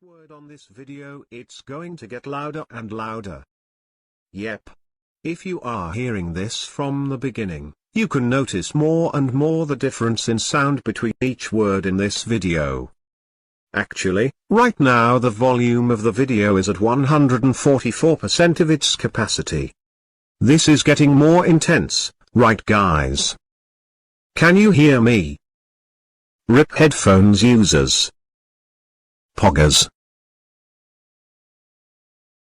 each word on this video it's going to get louder and louder. Yep. If you are hearing this from the beginning, you can notice more and more the difference in sound between each word in this video. Actually, right now the volume of the video is at 144% of its capacity. This is getting more intense, right guys? Can you hear me? RIP headphones users. Poggers.